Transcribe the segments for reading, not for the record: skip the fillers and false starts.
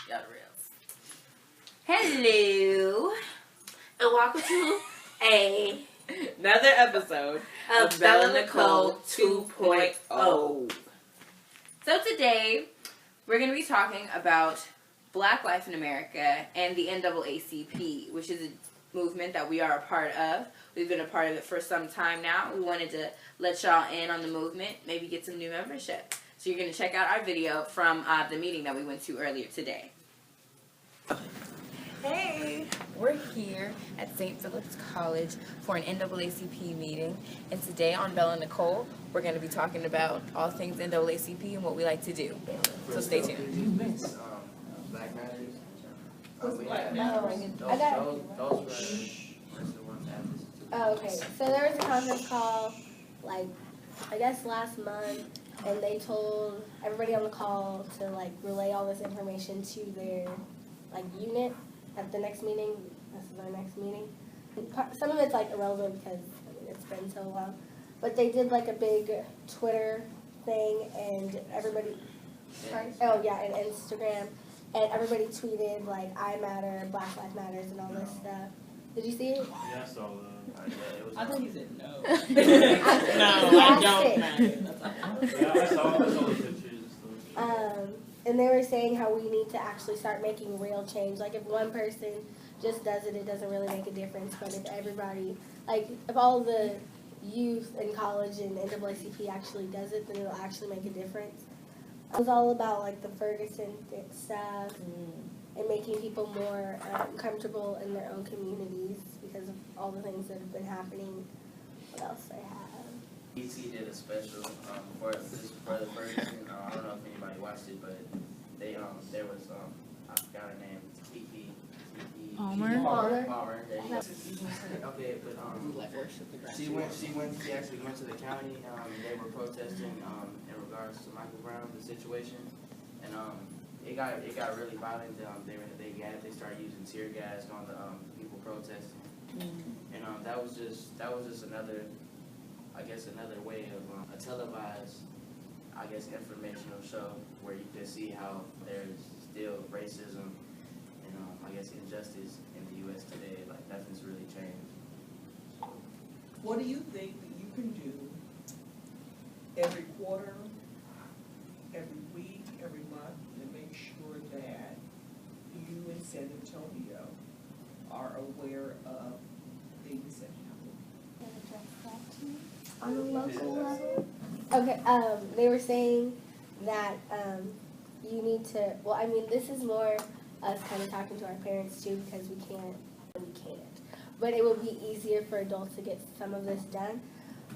Y'all the reals. Hello. And welcome to another episode of BellaNicole 2.0. So today, we're going to be talking about Black life in America and the NAACP, which is a movement that we are a part of. We've been a part of it for some time now. We wanted to let y'all in on the movement, maybe get some new membership. So you're going to check out our video from the meeting that we went to earlier today. Hey, we're here at St. Philip's College for an NAACP meeting. And today on BellaNicole, we're going to be talking about all things NAACP and what we like to do. So stay tuned. Black Matters. What's Black Matters? I got it. Those were the ones after. Oh, okay. So there was a conference call, I guess last month, and they told everybody on the call to, relay all this information to their, unit at the next meeting. This is our next meeting. Some of it's, irrelevant because, it's been so long. But they did, a big Twitter thing, and everybody, and Instagram. And everybody tweeted, I matter, Black Lives Matters, and all this stuff. Did you see it? Yeah, I saw that. I thought you said no. No, I don't matter. Yeah, I saw the pictures and stuff. And they were saying how we need to actually start making real change. If one person just does it, it doesn't really make a difference. But if everybody, if all the youth in college and NAACP actually does it, then it'll actually make a difference. It was all about, the Ferguson stuff and making people more comfortable in their own communities because of all the things that have been happening. What else I have? DC did a special for the Ferguson. I don't know if anybody watched it, but they there was I forgot her name, Kiki Palmer. Palmer. Okay, but she actually went to the county. They were protesting in regards to Michael Brown, the situation, and it got really violent. They started using tear gas on the people protesting, and that was just another way of a televised, informational show where you can see how there's still racism and injustice in the U.S. today. Nothing's really changed. What do you think that you can do every quarter, every week, every month to make sure that you in San Antonio are aware of things that happen? On a local level? Okay, they were saying that you need to, this is more us kind of talking to our parents too because we can't. But it will be easier for adults to get some of this done.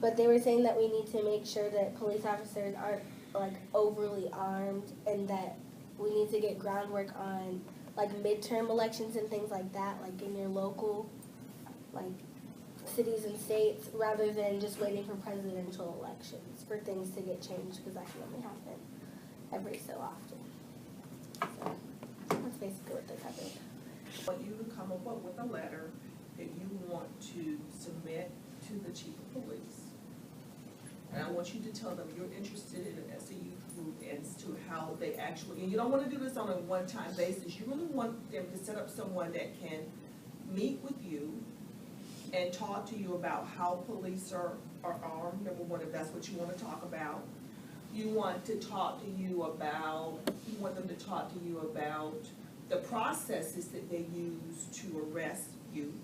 But they were saying that we need to make sure that police officers aren't overly armed and that we need to get groundwork on midterm elections and things like that, in your local cities and states, rather than just waiting for presidential elections for things to get changed, because that can only happen every so often. So that's basically what they're covering. I want you to come up with a letter that you want to submit to the chief of police. And I want you to tell them you're interested in an SAU group as to how they actually, and you don't want to do this on a one-time basis. You really want them to set up someone that can meet with you and talk to you about how police are armed, number one, if that's what you want to talk about. You want them to talk to you about the processes that they use to arrest you.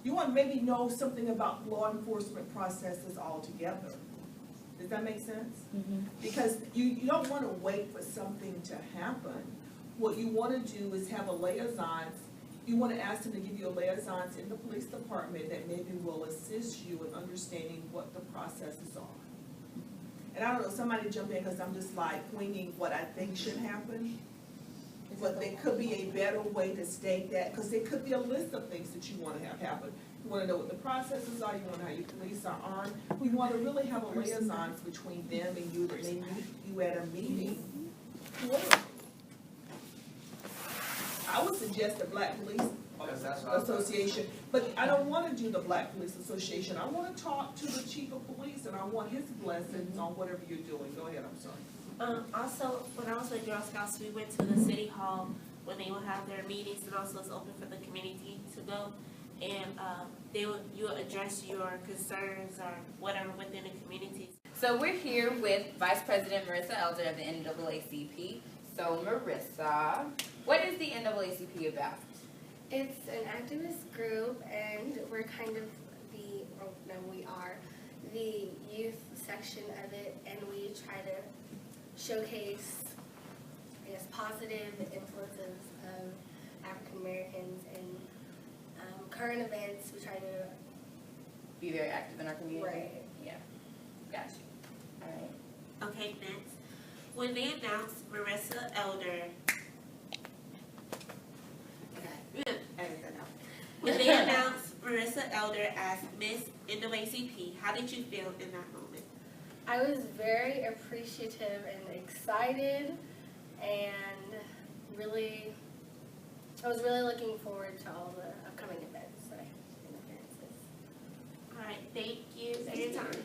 You want to maybe know something about law enforcement processes altogether. Does that make sense? Mm-hmm. Because you don't want to wait for something to happen. What you want to do is have a liaison. You want to ask them to give you a liaison in the police department that maybe will assist you in understanding what the processes are. And I don't know, somebody jump in because I'm just winging what I think should happen. But there could be a better way to state that, because there could be a list of things that you want to have happen. You want to know what the processes are, you want to know how your police are armed. We want to really have a liaison between them and you that may meet you at a meeting. I would suggest the Black Police Association, but I don't want to do the Black Police Association. I want to talk to the chief of police, and I want his blessings on whatever you're doing. Go ahead, I'm sorry. Also, when I was with Girl Scouts, we went to the city hall when they would have their meetings, and also it's open for the community to go. And you would address your concerns or whatever within the community. So we're here with Vice President Marissa Elder of the NAACP. So Marissa, what is the NAACP about? It's an activist group, and we're kind of we are the youth section of it, and we try to showcase, I guess, positive influences of African Americans in current events. We try to Be very active in our community. Right. Yeah. Got you. All right. Okay, next. When they announced Marissa Elder, when they announced Marissa Elder as Miss NAACP, how did you feel in that moment? I was very appreciative and excited, and I was really looking forward to all the upcoming events and appearances. All right, thank you for your time.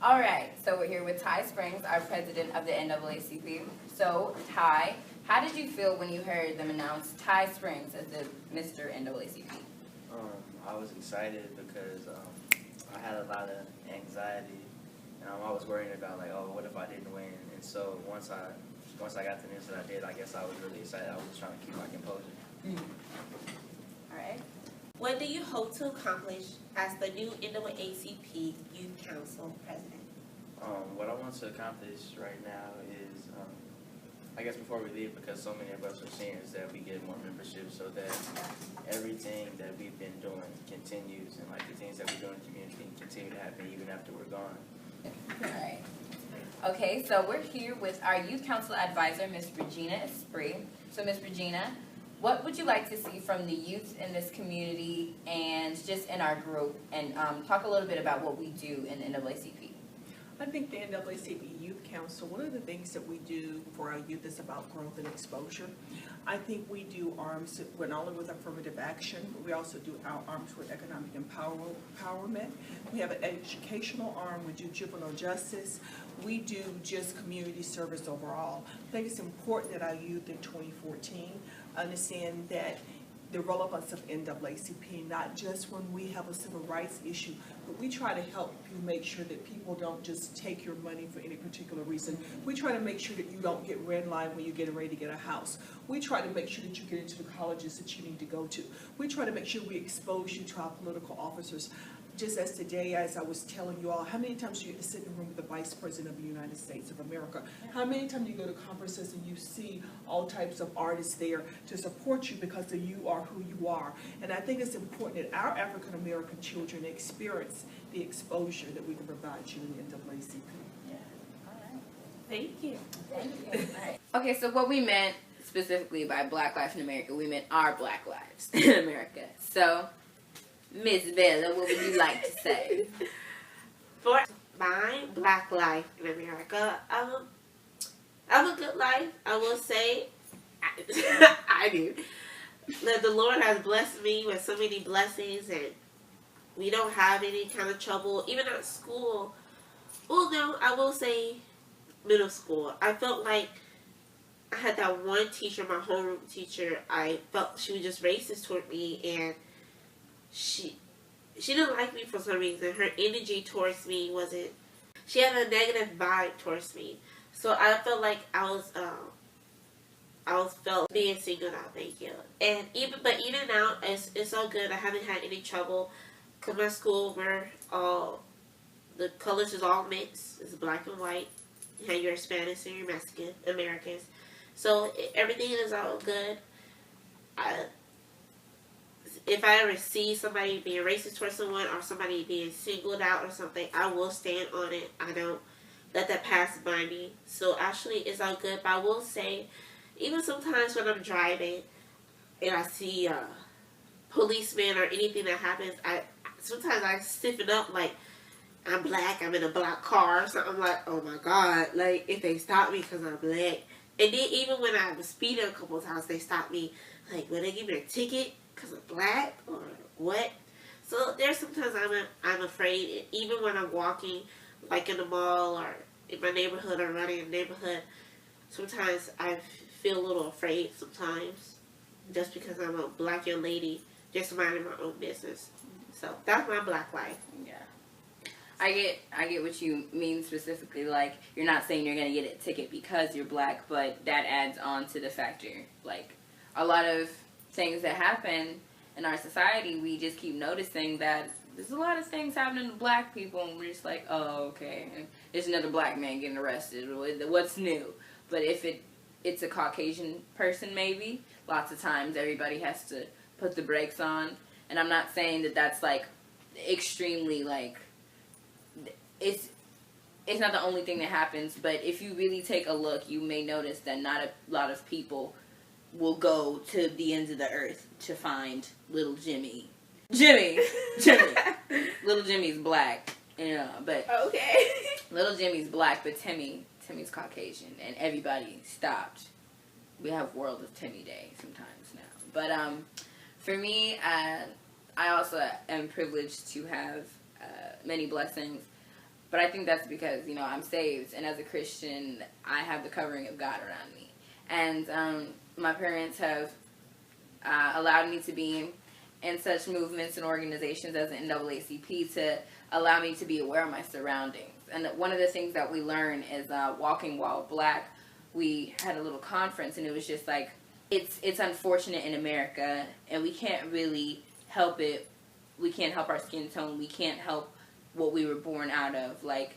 All right. So we're here with Ty Springs, our president of the NAACP. So Ty, how did you feel when you heard them announce Ty Springs as the Mr. NAACP? I was excited because I had a lot of anxiety, and I was worrying about like, oh, what if I didn't win? And so once I got the news that I did, I guess I was really excited. I was trying to keep my composure. All right. What do you hope to accomplish as the new NAACP Youth Council President? What I want to accomplish right now is, I guess before we leave, because so many of us are seniors, that we get more membership so that everything that we've been doing continues, and like the things that we do in the community continue to happen even after we're gone. All right. Okay, so we're here with our Youth Council Advisor, Ms. Regina Esprit. So Ms. Regina, what would you like to see from the youth in this community and just in our group, and talk a little bit about what we do in the NAACP? I think the NAACP Youth Council, one of the things that we do for our youth is about growth and exposure. I think we do arms, not only with affirmative action, but we also do our arms with economic empowerment. We have an educational arm, we do juvenile justice, we do just community service overall. I think it's important that our youth in 2014 understand that the relevance of NAACP, not just when we have a civil rights issue, but we try to help you make sure that people don't just take your money for any particular reason. We try to make sure that you don't get redlined when you're getting ready to get a house. We try to make sure that you get into the colleges that you need to go to. We try to make sure we expose you to our political officers. Just as today, as I was telling you all, how many times do you sit in the room with the Vice President of the United States of America? How many times do you go to conferences and you see all types of artists there to support you because you are who you are? And I think it's important that our African American children experience the exposure that we can provide you in the NAACP. Yeah. All right. Thank you. Thank you. All right. Okay, so what we meant specifically by Black Lives in America, we meant our Black lives in America. So, Miss Bella, what would you like to say? For my Black life in America, I have a good life. I will say, I do. That the Lord has blessed me with so many blessings, and we don't have any kind of trouble, even at school. Well, no, I will say middle school. I felt like I had that one teacher, my homeroom teacher, I felt she was just racist toward me, and she didn't like me for some reason. Her energy towards me wasn't, she had a negative vibe towards me. So I felt like I was felt being singled out, thank you. And even now, it's all good. I haven't had any trouble. Cause my school, the colors is all mixed. It's black and white. You have your Hispanics and your Mexican Americans. So everything is all good. If I ever see somebody being racist towards someone or somebody being singled out or something, I will stand on it. I don't let that pass by me. So actually, it's all good. But I will say, even sometimes when I'm driving and I see a policeman or anything that happens, sometimes I stiffen up like I'm black, I'm in a black car. So I'm like, oh my God, like if they stop me because I'm black. And then even when I was speeding a couple of times, they stopped me. Like, will they give me a ticket because I'm black or what? So there's sometimes I'm afraid, even when I'm walking, like in the mall or in my neighborhood or running in the neighborhood, sometimes I feel a little afraid sometimes, just because I'm a black young lady just minding my own business. So that's my black life. Yeah. I get what you mean specifically. Like, you're not saying you're going to get a ticket because you're black, but that adds on to the factor. Like, a lot of things that happen in our society, we just keep noticing that there's a lot of things happening to black people, and we're just like, oh, okay. And there's another black man getting arrested. What's new? But if it's a Caucasian person, maybe, lots of times everybody has to put the brakes on. And I'm not saying that that's, like, extremely, like, it's not the only thing that happens, but if you really take a look, you may notice that not a lot of people will go to the ends of the earth to find little Jimmy. Jimmy! Little Jimmy's black, you know, but... Okay. Little Jimmy's black, but Timmy's Caucasian, and everybody stopped. We have World of Timmy Day sometimes now. But, for me, I also am privileged to have many blessings. But I think that's because, you know, I'm saved, and as a Christian, I have the covering of God around me. And my parents have allowed me to be in such movements and organizations as the NAACP to allow me to be aware of my surroundings. And one of the things that we learn is Walking While Black, we had a little conference, and it was just like, it's unfortunate in America, and we can't really help it. We can't help our skin tone. We can't help what we were born out of. Like,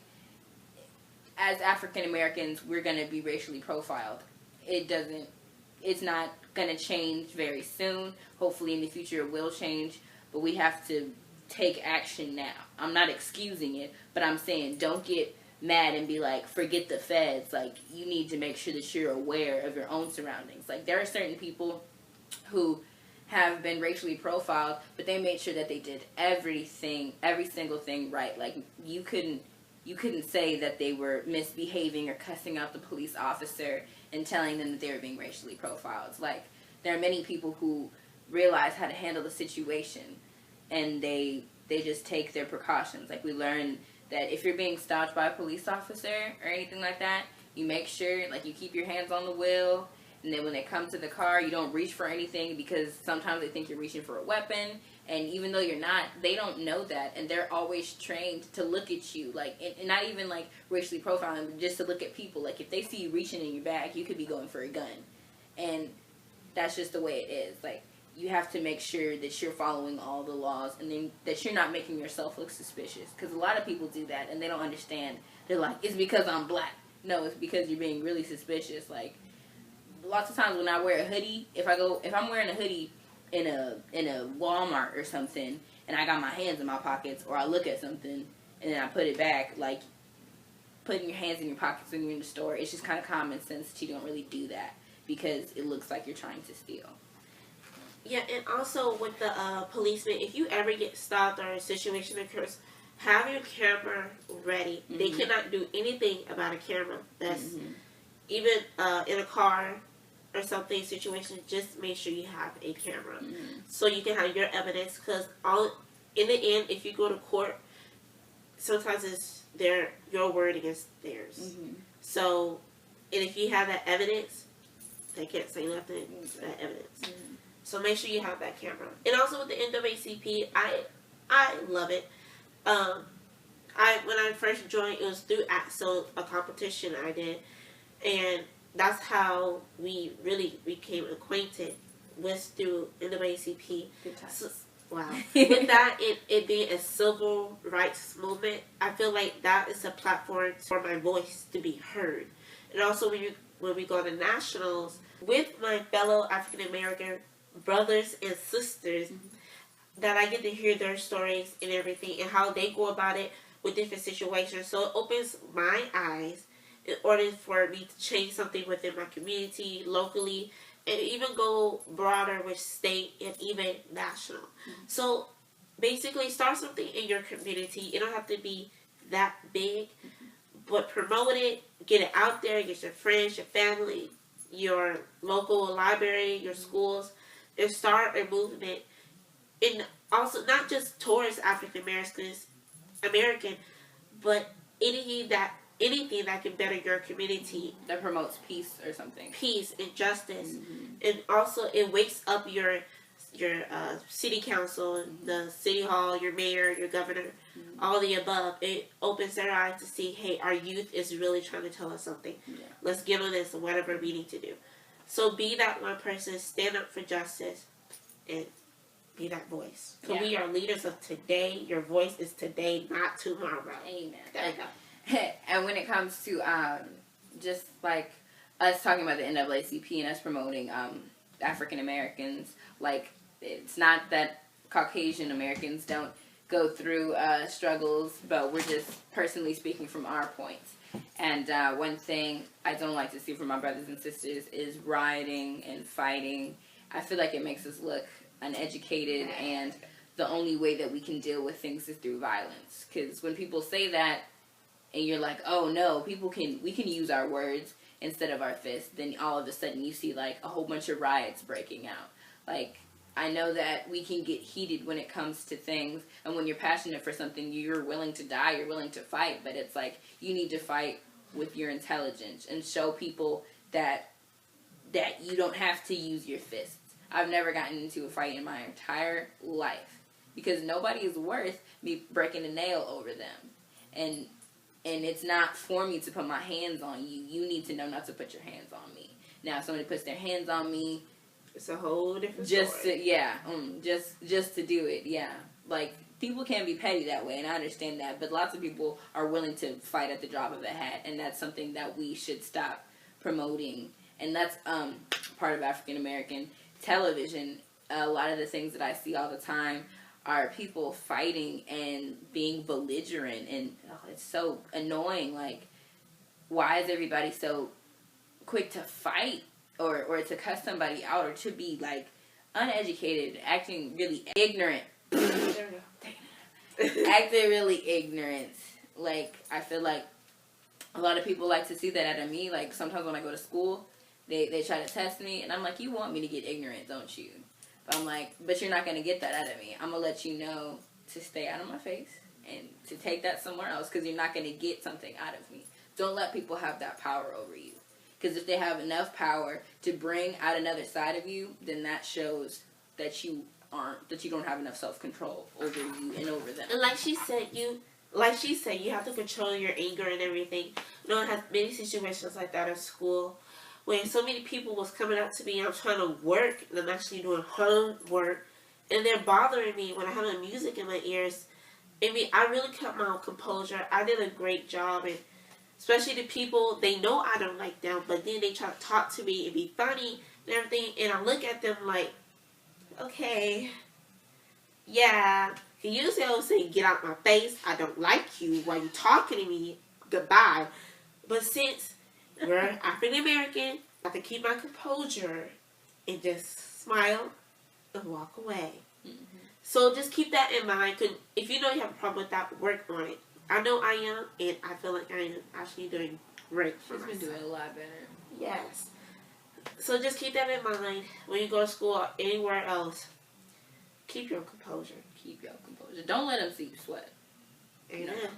as African Americans, we're going to be racially profiled. It's not going to change very soon. Hopefully in the future it will change, but we have to take action now. I'm not excusing it, but I'm saying don't get mad and be like, forget the feds. Like, you need to make sure that you're aware of your own surroundings. Like, there are certain people who have been racially profiled, but they made sure that they did every single thing right. Like, you couldn't say that they were misbehaving or cussing out the police officer and telling them that they were being racially profiled. Like, there are many people who realize how to handle the situation, and they just take their precautions. Like, we learn that if you're being stopped by a police officer or anything like that, you make sure, like, you keep your hands on the wheel. And then when they come to the car, you don't reach for anything, because sometimes they think you're reaching for a weapon. And even though you're not, they don't know that. And they're always trained to look at you. Like, and not even like racially profiling, but just to look at people. Like, if they see you reaching in your bag, you could be going for a gun. And that's just the way it is. Like, you have to make sure that you're following all the laws, and then that you're not making yourself look suspicious. Because a lot of people do that, and they don't understand. They're like, it's because I'm black. No, it's because you're being really suspicious. Like, lots of times when I wear a hoodie, if I'm wearing a hoodie in a Walmart or something, and I got my hands in my pockets, or I look at something and then I put it back, like, putting your hands in your pockets when you're in the store, it's just kind of common sense that you don't really do that, because it looks like you're trying to steal. Yeah, and also with the policemen, if you ever get stopped or a situation occurs, have your camera ready. Mm-hmm. They cannot do anything about a camera. That's even in a car or something situation. Just make sure you have a camera so you can have your evidence. Because in the end, if you go to court, sometimes it's your word against theirs. Mm-hmm. So, and if you have that evidence, they can't say nothing. That evidence. Mm-hmm. So make sure you have that camera. And also with the NAACP, I love it. When I first joined, it was through a competition I did, and that's how we really became acquainted, was through NAACP. Good times. So, wow. With that, it being a civil rights movement, I feel like that is a platform for my voice to be heard. And also when we go to nationals with my fellow African American brothers and sisters, that I get to hear their stories and everything, and how they go about it with different situations. So it opens my eyes in order for me to change something within my community, locally, and even go broader with state and even national. Mm-hmm. So basically, start something in your community. It don't have to be that big, but promote it, get it out there, get your friends, your family, your local library, your schools, and start a movement. And also, not just towards African American, but anything that anything that can better your community. That promotes peace or something. Peace and justice. And also it wakes up your city council, the city hall, your mayor, your governor, all the above. It opens their eyes to see, hey, our youth is really trying to tell us something. Yeah. Let's get on this and whatever we need to do. So be that one person, stand up for justice, and be that voice. So we are leaders of today. Your voice is today, not tomorrow. Amen. There we go. And when it comes to just like us talking about the NAACP and us promoting African Americans, like, it's not that Caucasian Americans don't go through struggles, but we're just personally speaking from our points. And one thing I don't like to see from my brothers and sisters is rioting and fighting. I feel like it makes us look uneducated, and the only way that we can deal with things is through violence. Because when people say that, and you're like, oh no, we can use our words instead of our fists, then all of a sudden you see like a whole bunch of riots breaking out. Like, I know that we can get heated when it comes to things, and when you're passionate for something, you're willing to die, you're willing to fight, but it's like, you need to fight with your intelligence and show people that you don't have to use your fists. I've never gotten into a fight in my entire life because nobody is worth me breaking a nail over them. And it's not for me to put my hands on you. You need to know not to put your hands on me. Now, if somebody puts their hands on me, it's a whole different story. Just to do it, yeah. Like, people can be petty that way, and I understand that, but lots of people are willing to fight at the drop of a hat, and that's something that we should stop promoting. And that's part of African American television. A lot of the things that I see all the time are people fighting and being belligerent, and it's so annoying. Like, why is everybody so quick to fight or to cuss somebody out, or to be like uneducated, acting really ignorant? Acting really ignorant. Like, I feel like a lot of people like to see that out of me. Like, sometimes when I go to school, they try to test me, and I'm like, you want me to get ignorant, don't you? But I'm like, but you're not going to get that out of me. I'm going to let you know to stay out of my face and to take that somewhere else, because you're not going to get something out of me. Don't let people have that power over you. Because if they have enough power to bring out another side of you, then that shows that you don't have enough self-control over you and over them. And like she said, you have to control your anger and everything. You know, I had many situations like that at school where so many people was coming up to me. I'm trying to work, and I'm actually doing homework, and they're bothering me when I have music in my ears. I mean, I really kept my composure. I did a great job, and especially the people, they know I don't like them, but then they try to talk to me and be funny and everything, and I look at them like, okay, yeah. Usually I would say, get out my face, I don't like you, while you talking to me, goodbye. But since we're African American, I have to keep my composure and just smile and walk away. Mm-hmm. So just keep that in mind. Cause if you know you have a problem with that, work on it. I know I am, and I feel like I am actually doing great for myself. She's been doing a lot better. Yes. So just keep that in mind when you go to school or anywhere else. Keep your composure. Keep your composure. Don't let them see you sweat. Amen. No.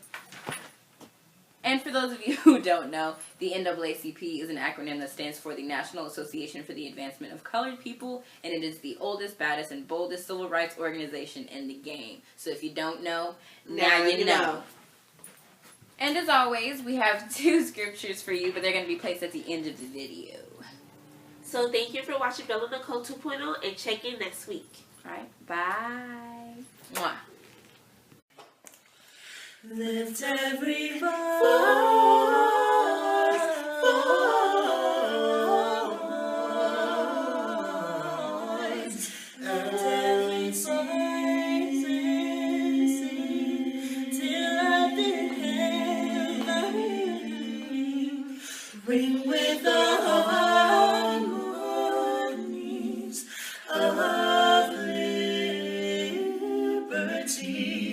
And for those of you who don't know, the NAACP is an acronym that stands for the National Association for the Advancement of Colored People, and it is the oldest, baddest, and boldest civil rights organization in the game. So if you don't know, now you know. And as always, we have 2 scriptures for you, but they're going to be placed at the end of the video. So thank you for watching BellaNicole 2.0, and check in next week. Alright, bye. Mwah. Lift every voice, and every sing, till at the heaven ring with the harmonies of liberty.